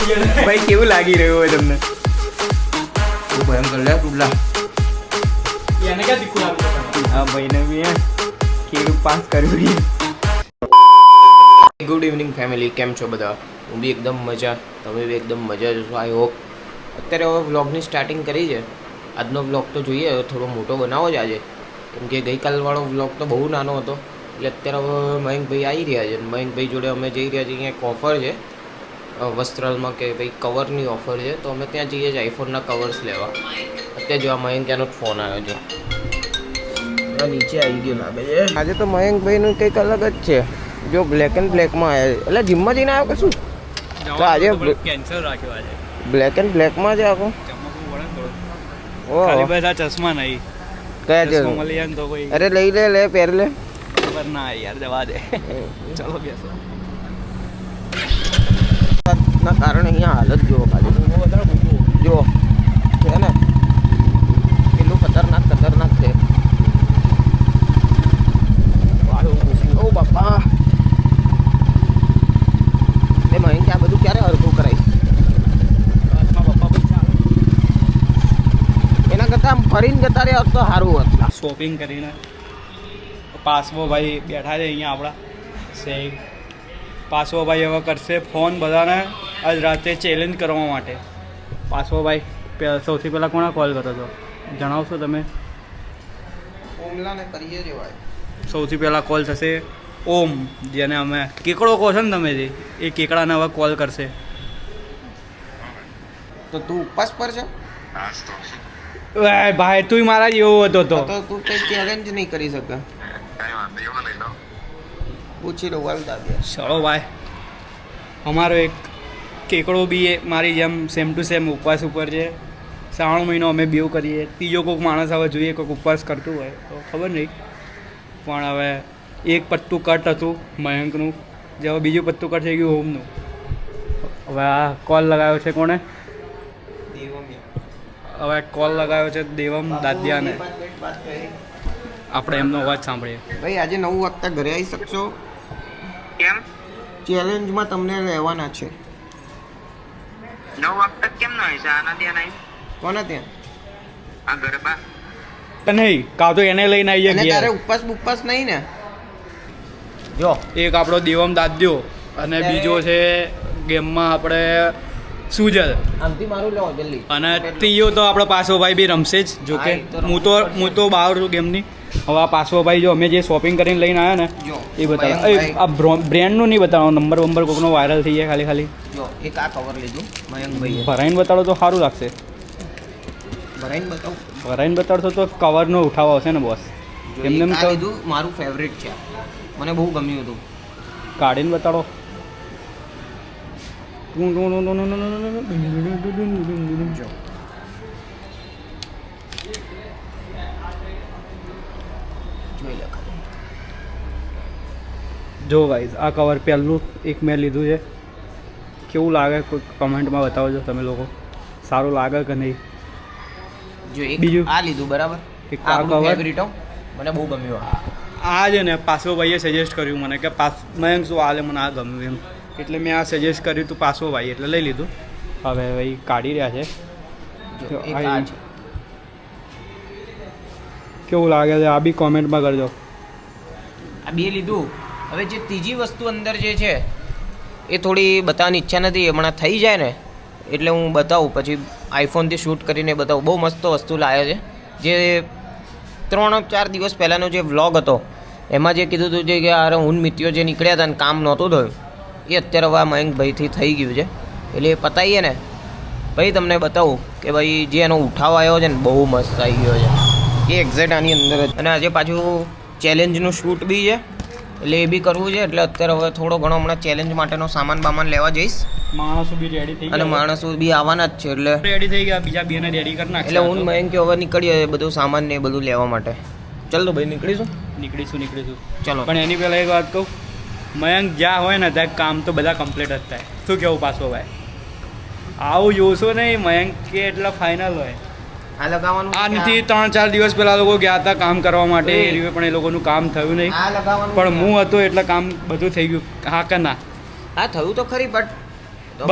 ભાઈ કેવું લાગી રહ્યું હોય તમને? બહુ ભયંકર લે ટુડલા. એને ક્યાં તીખું લાગ્યું? હા ભાઈને બી કેવું પાસ કર્યું. ગુડ ઇવનિંગ ફેમિલી, કેમ છો બધા? હું બી એકદમ મજા, તમે બી એકદમ મજા છો આઈ હોપ. અત્યારે હવે વ્લોગની સ્ટાર્ટિંગ કરી છે. આજનો વ્લોગ તો જોઈએ થોડો મોટો બનાવો જ આજે, કેમ કે ગઈકાલવાળો વ્લોગ તો બહુ નાનો હતો. એટલે અત્યારે હવે મયંકભાઈ આવી રહ્યા છે. મયંકભાઈ જોડે અમે જઈ રહ્યા છીએ. અહીંયા એક ઓફર છે વસ્ત્રાલમાં કે ભાઈ કવરની ઓફર છે, તો અમે ત્યાં જઈએ છીએ આઈફોનના કવર્સ લેવા. અત્યારે જો આ મયંક ત્યાંનો ફોન આવ્યો છે, નીચે આવી ગયો લાગે છે. આજે તો મયંકભાઈનું કંઈક અલગ જ છે. જો બ્લેક એન્ડ બ્લેકમાં આવ્યા એટલે જીમમાં જઈને આવ્યો કે શું? તો આજે કેન્સર રાખ્યો આજે. બ્લેક એન્ડ બ્લેકમાં જ આખો. ખાલી બસ આ ચશ્મા નહીં. કયા છે? મળી જાય ને તો કોઈ અરે લઈ લે પહેર લે. ખબર ના યાર, જવા દે. ચલો બેસો. ના કારણે અહીંયા હાલત જુઓ ખાલી. જુઓ છે ને કેટલું ખતરનાક છે. ઓ બાપા, એ મહિન આ બધું ક્યારે હરખું કરાય? એના કરતાં આમ ફરીને જતા રહ્યા તો સારું હતું. શોપિંગ કરીને પાસવો ભાઈ બેઠા છે અહીંયા આપણા શેખ. પાસવો ભાઈ હવે કરશે ફોન બધાને આજ રાતે ચેલેન્જ કરવા માટે. પાસવો ભાઈ સૌથી પહેલાં કોને કોલ કર્યો હતો જણાવશો તમે? ઓમલાને કરીએ છે ભાઈ. સૌથી પહેલાં કોલ થશે ઓમ, જેને અમે કેકડો કહો છો ને તમે, જે એ કેકડાને હવે કોલ કરશે. તો તું ઉપવાસ પર છે? ભાઈ તું મારા જેવો હતો તો તું કઈ ચેલેન્જ નહીં કરી શકે. પૂછી લો વાલ દાદા. ચલો ભાઈ, અમારો એક કેકડો બી મારી જેમ સેમ ટુ સેમ ઉપવાસ ઉપર છે. 3 મહિનો અમે બેવ કરીએ. ત્રીજો કોઈક માણસ હવે જોઈએ કોઈક ઉપવાસ કરતું હોય તો ખબર નહીં, પણ હવે એક પત્તું કટ હતું મયંકનું, જે હવે બીજું પત્તું કટ થઈ ગયું ઓમનું. હવે આ કોલ લગાવ્યો છે કોણે? હવે કોલ લગાવ્યો છે દેવમ દાદિયાને. આપણે એમનો અવાજ સાંભળીએ. ભાઈ આજે 9 વાગતા ઘરે આવી શકશો? કેમ? ચેલેન્જમાં તમને રહેવાના છે. 9 વાગતા કેમ ના હોય છે? આના ત્યાં નહીં. કોને ત્યાં? આ ગરબા નહીં કાં તો એને લઈને આવીએ અને તારે ઘેર. ઉપવાસ નહીં ને? જો એક આપણો દેવમ દાદ્યો અને બીજો છે ગેમમાં આપણે સુજલ, આમથી મારું લેવો જલ્દી. અને ત્રીજો તો આપણો પાસો ભાઈ બી રમશે જ. જો કે હું તો બહાર છું ગેમની. હવે આ પાસો ભાઈ જો અમે જે શોપિંગ કરીને લઈને આવ્યા ને જો એ બતાવો. આ બ્રેન્ડનું નહીં બતાવો, નંબર કોઈકનો વાયરલ થઈ જાય ખાલી. જો એક આ કવર લીધું મયંકભાઈએ. ભરાઈને બતાડો તો સારું લાગશે. ભરાઈને બતાવું. ભરાઈને બતાડશો તો કવરનો ઉઠાવો હશે ને બોસ. જો એમને એક આ લીધું, મારું ફેવરેટ છે, મને બહુ ગમ્યું હતું. કાઢીને બતાડો. જો જોઈ લે ખાલી. જો ગાઈઝ આ કવર પહેલું એક મેં લીધું છે. કેવું લાગે કોઈ કમેન્ટમાં બતાવજો તમે લોકો. સારું લાગે કે નહીં? જો એક બીજું? આ લીધું બરાબર. એક આ આ આપણું cover. ફેવરિટ હો, મને બહુ ગમ્યું આ. આ છે ને પાસો ભાઈએ સજેસ્ટ કર્યું મને કે મયંક શું હાલે, મને આ ગમ્યું એમ, એટલે મેં આ સજેસ્ટ કર્યું તું પાસો ભાઈ, એટલે લઈ લીધું. હવે ભાઈ કાઢી રહ્યા છે. જો એક આ છે. કેવું લાગે છે આ બી કોમેન્ટમાં કરજો. આ બે લીધું. હવે જે ત્રીજી વસ્તુ અંદર જે છે એ થોડી બતાવવાની ઈચ્છા નથી, હમણાં થઈ જાય ને એટલે હું બતાવું, પછી આઈફોનથી શૂટ કરીને બતાવું. બહુ મસ્ત વસ્તુ લાવ્યો છે. જે 3-4 દિવસ પહેલાંનો જે વ્લોગ હતો એમાં જે કીધું હતું કે યાર હું મિત્યો જે નીકળ્યા હતા ને કામ નહોતું થયું, એ અત્યારે હવે આ મયંકભાઈથી થઈ ગયું છે. એટલે એ પતાવીએ ને ભાઈ તમને બતાવું કે ભાઈ જે એનો ઉઠાવ આવ્યો છે ને બહુ મસ્ત આવી ગયો છે. એ એક્ઝેક્ટ આની અંદર જ. અને આજે પાછું ચેલેન્જનું શૂટ બી છે, એટલે એ બી કરવું છે. એટલે અત્યારે હવે થોડો ઘણો હમણાં ચેલેન્જ માટેનો સામાન લેવા જઈશ. માણસો બી રેડી થઈ અને માણસો બી આવવાના જ છે. એટલે રેડી થઈ ગયા, બીજા બેને રેડી કરી નાખે. એટલે હું મયંક હવે નીકળીએ બધું સામાન ને એ બધું લેવા માટે. ચાલ તો ભાઈ નીકળીશું. નીકળીશું. ચલો. પણ એની પહેલાં એક વાત કહું, મયંક જ્યાં હોય ને ત્યાં કામ તો બધા કમ્પ્લીટ જ થાય. શું કેવું પાછો ભાઈ? આવું જોશો નહીં, મયંક કે એટલા ફાઇનલ હોય. આ લગાવવાનું. આ નથી 3-4 દિવસ પહેલા લોકો ગયા હતા કામ કરવા માટે, પણ એ લોકોનું કામ થયું નહીં. આ લગાવવાનું. પણ હું હતો એટલે કામ બધું થઈ ગયું. હા કે ના? હા થયું તો ખરી, બટ તો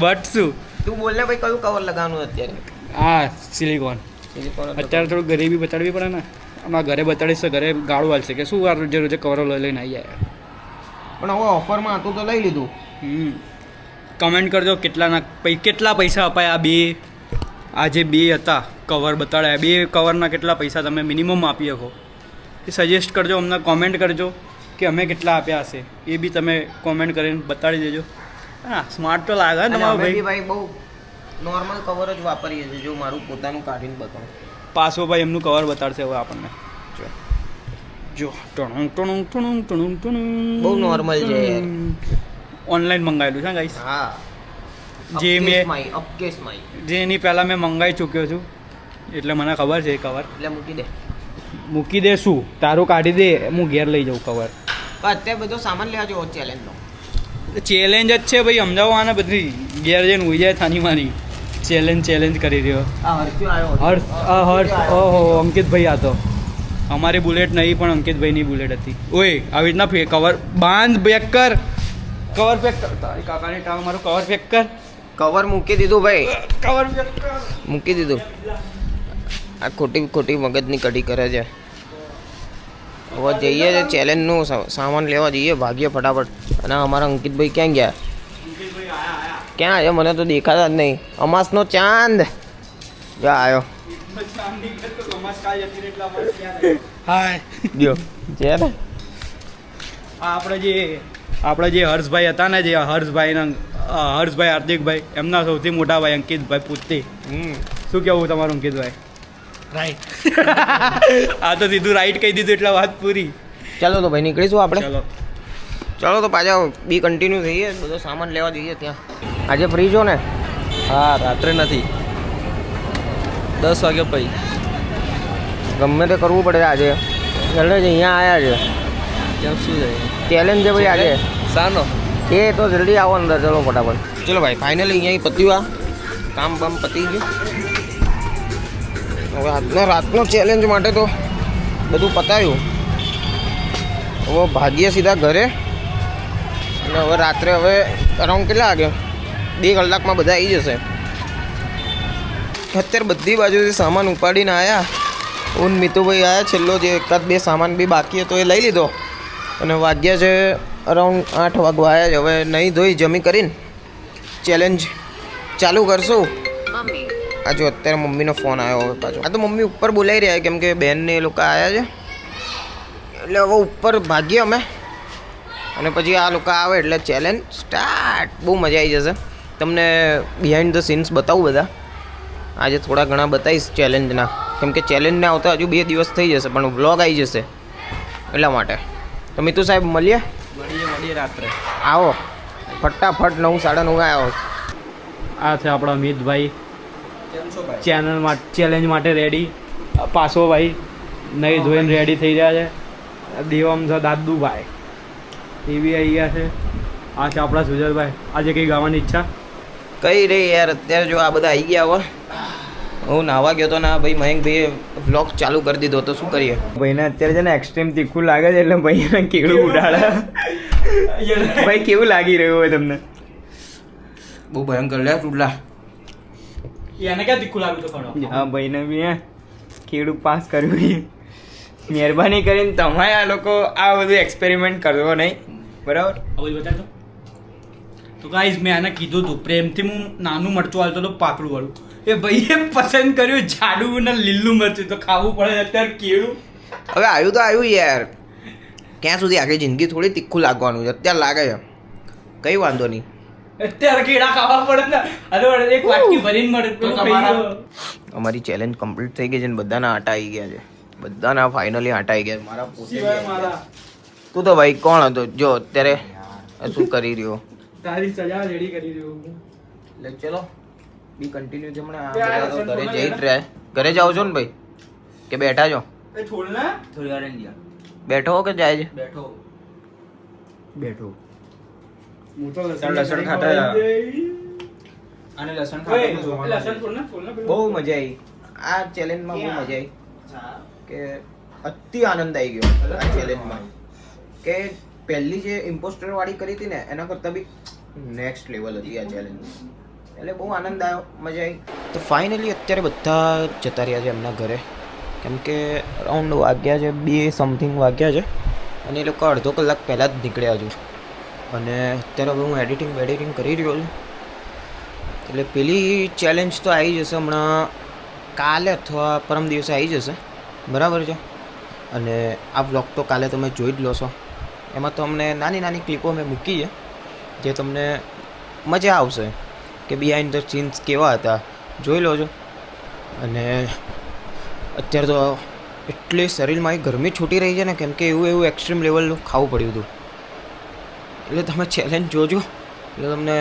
બટ શું તું બોલ ને ભાઈ કયું કવર લગાવવાનું અત્યારે હા સિલિકોન સિલિકોન અત્યારે થોડું ગરીબી બતાડવી પડે ને અમારા ઘરે બતાડીશ તો ઘરે ગાળું હાલશે કે શું વાર રોજે રોજે કવરો લઈને આવી જાય પણ હવે ઓફરમાં હતું તો લઈ લીધું. કમેન્ટ કરજો કેટલા પૈસા અપાયા આ જે બે હતા કવર બતાડ્યા બે કવરના કેટલા પૈસા તમે મિનિમમ આપી શકો એ સજેસ્ટ કરજો અમને કોમેન્ટ કરજો કે અમે કેટલા આપ્યા હશે એ બી તમે કોમેન્ટ કરીને બતાડી દેજો. હા સ્માર્ટ તો લાગે ને તમારો ભાઈ. ભાઈ બહુ નોર્મલ કવર જ વાપરીએ છીએ. જો મારું પોતાનું કાઢીને બતાવું. પાછો ભાઈ એમનું કવર બતાડશે હવે આપણને જો ટણું બહુ નોર્મલ છે યાર. ઓનલાઈન મંગાવેલું છે ગાઈસ. હા જે મેં અપકેસ માઈ જે એની પહેલાં મેં મંગાવી ચૂક્યો છું એટલે મને ખબર છે એ કવર એટલે મૂકી દે શું તારું કાઢી દે હું ઘેર લઈ જાઉં કવર. અત્યારે બધો સામાન લેવા જેવો ચેલેન્જનો ચેલેન્જ જ છે ભાઈ સમજાવો આને બધી ઘેર જઈને ઉઈ જાય થાની માની ચેલેન્જ કરી રહ્યો. આ હર્ષ આવ્યો હર્ષ ઓહો અંકિતભાઈ આ તો અમારી બુલેટ નહીં પણ અંકિતભાઈની બુલેટ હતી. ઓય આવી રીતના કવર બાંધ પેક કર કવર પેક કર તારી કાકાની ટાંગ મારું કવર પેક કર. કવર મૂકી દીધું ભાઈ કવર પેક કર મૂકી દીધું. આ ખોટી મગજની કઢી કરે છે. હવે જઈએ છે ચેલેન્જનું સામાન લેવા જઈએ ભાગીએ ફટાફટ. અને અમારા અંકિતભાઈ ક્યાં ગયા? ક્યાં આવ્યો? મને તો દેખાતા જ નહીં. અમાસનો ચાંદ જ્યાં આવ્યો. હાય જો છે ને આપણે જે હર્ષભાઈ હતા ને જે હર્ષભાઈ હાર્દિકભાઈ એમના સૌથી મોટા ભાઈ અંકિતભાઈ પૂછતી. શું કેવું તમારું અંકિતભાઈ? રાઈટ. આ તો સીધું રાઈટ કહી દીધું એટલે વાત પૂરી. ચાલો તો ભાઈ નીકળીશું આપણે. ચલો તો પાછા બી કન્ટિન્યુ થઈએ. બધો સામાન લેવા જઈએ ત્યાં. આજે ફ્રી છો ને? હા રાત્રે નથી 10 વાગે પછી ગમે તે કરવું પડે આજે. એટલે જ અહીંયા આવ્યા છે. કેમ શું છે ચેલેન્જ છે ભાઈ આજે. સાનો એ તો જલ્દી આવો અંદર. ચલો ફટાફટ. ચલો ભાઈ ફાઇનલી અહીંયા પત્યું. આ કામ બામ પતી ગયું. હવે રાતનો ચેલેન્જ માટે તો બધું પતાવ્યું. હવે ભાગીએ સીધા ઘરે. અને હવે રાત્રે અરાઉન્ડ કેટલા વાગે 2 કલાકમાં બધા આવી જશે. અત્યારે બધી બાજુથી સામાન ઉપાડીને આવ્યા. હું મિતુભાઈ આવ્યા. છેલ્લો જે એકાદ બે સામાન બી બાકી હતો એ લઈ લીધો. અને વાગ્યા છે અરાઉન્ડ 8 વાગવા આવ્યા છે. હવે નહીં ધોઈ જમી કરીને ચેલેન્જ ચાલુ કરશું. આ જો અત્યારે મમ્મીનો ફોન આવ્યો હવે પાછો. આ તો મમ્મી ઉપર બોલાવી રહ્યા કેમ કે બેનને એ લોકો આવ્યા છે. એટલે હવે ઉપર ભાગીએ અમે. અને પછી આ લોકો આવે એટલે ચેલેન્જ સ્ટાર્ટ. બહુ મજા આવી જશે. તમને બિહાઇન્ડ ધ સીન્સ બતાવું બધા. આજે થોડા ઘણા બતાવીશ ચેલેન્જના. કેમ કે ચેલેન્જને આવતા હજુ 2 દિવસ થઈ જશે પણ વ્લોગ આવી જશે એટલા માટે. તો મિતુ સાહેબ મળીએ રાત્રે. આવો ફટાફટ 9 સાડા 9 આવ્યો. આ છે આપણા અમિતભાઈ ચેલેન્જ માટે રેડી. પાછો ભાઈ નહીં ધોઈને રેડી થઈ રહ્યા છે. દેવમ છે દાદુભાઈ એ બી આવી ગયા છે. આ છે આપણા સુજલભાઈ. આજે કંઈ ગાવાની ઈચ્છા કઈ રહી યાર. અત્યારે જો આ બધા આવી ગયા હવે. હું નાવા ગયો તો ને ભાઈ મયંકભાઈએ વ્લોગ ચાલુ કરી દીધો તો શું કરીએ. ભાઈને અત્યારે છે ને એક્સ્ટ્રીમ તીખું લાગે છે એટલે ભાઈ કેળું ઉડાડે. ભાઈ કેવું લાગી રહ્યું હોય તમને? બહુ ભયંકર લે ટુડલા. એને ક્યાં તીખું લાગ્યું તો ખરો. હા ભાઈને બી કેળું પાસ કર્યું. મહેરબાની કરીને તમારે આ લોકો આ બધું એક્સપેરિમેન્ટ કરવો નહીં બરાબર. હવે બતાવજો તો ગાઈઝ મેં આને કીધું હતું પ્રેમથી હું નાનું મરચું હાલતો તો પાકડું વાળું. એ ભાઈએ પસંદ કર્યું જાડું ને લીલું મરચું તો ખાવું પડે. અત્યારે કેળું હવે આવ્યું તો આવ્યું યાર. ક્યાં સુધી આખી જિંદગી થોડી તીખું લાગવાનું છે. અત્યારે લાગે છે કંઈ વાંધો નહીં. અત્યારે કેળા ખાવા પડે ને. અરે એક વાટકી ભરીને મળે તો અમારી ચેલેન્જ કમ્પ્લીટ થઈ ગઈ છે ને બધાના આટા આવી ગયા છે. બધાના ફાઇનલી આટા આવી ગયા. મારા પોતે તું તો ભાઈ કોણ હતો જો અત્યારે શું કરી રહ્યો? તારી સજા રેડી કરી રહ્યો હું. એટલે ચલો બી કન્ટિન્યુ છે. હમણાં ઘરે જઈ જ રહ્યા. ઘરે જાઓ છો ને ભાઈ કે બેઠા છો? એ છોડ ને થોડી વાર ગયા બેઠો હો કે જાય છે? બેઠો હું તો લસણ ખાતા અને લસણ બહુ મજા આવી. આ ચેલેન્જમાં બહુ મજા આવી કે અતિ આનંદ આવી ગયો આ ચેલેન્જમાં. કે પહેલી જે ઇમ્પોસ્ટર વાળી કરી હતી ને એના કરતાં બી નેક્સ્ટ લેવલ હતી આ ચેલેન્જ, એટલે બહુ આનંદ આવ્યો, મજા આવી. તો ફાઇનલી અત્યારે બધા જતા રહ્યા છે એમના ઘરે, કેમ કે અરાઉન્ડ વાગ્યા છે 2 સમથિંગ વાગ્યા છે, અને એ લોકો અડધો કલાક પહેલાં જ નીકળ્યા છું. અને અત્યારે હવે હું એડિટિંગ કરી રહ્યો છું. એટલે પેલી ચેલેન્જ તો આવી જશે હમણાં કાલે અથવા પરમ દિવસે આવી જશે, બરાબર છે. અને આ બ્લોગ તો કાલે તમે જોઈ જ લો છો. એમાં તો અમને નાની ક્લિપો મેં મૂકી છે જે તમને મજા આવશે કે બિહાઇન્ડ ધ સીન્સ કેવા હતા, જોઈ લો છો. અને અત્યારે તો એટલી શરીરમાં ગરમી છૂટી રહી છે ને, કેમ કે એવું એક્સ્ટ્રીમ લેવલનું ખાવું પડ્યું હતું. એટલે તમે ચેલેન્જ જોજો એટલે તમને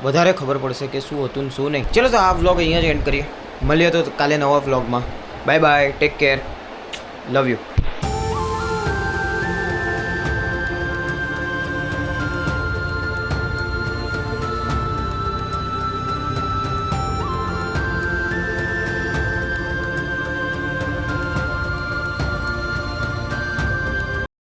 વધારે ખબર પડશે કે શું હતું ને શું નહીં. ચલો તો આ વ્લોગ અહીંયા જ એન્ડ કરીએ. મળીએ તો કાલે નવા વ્લોગમાં. Bye bye, take care, love you.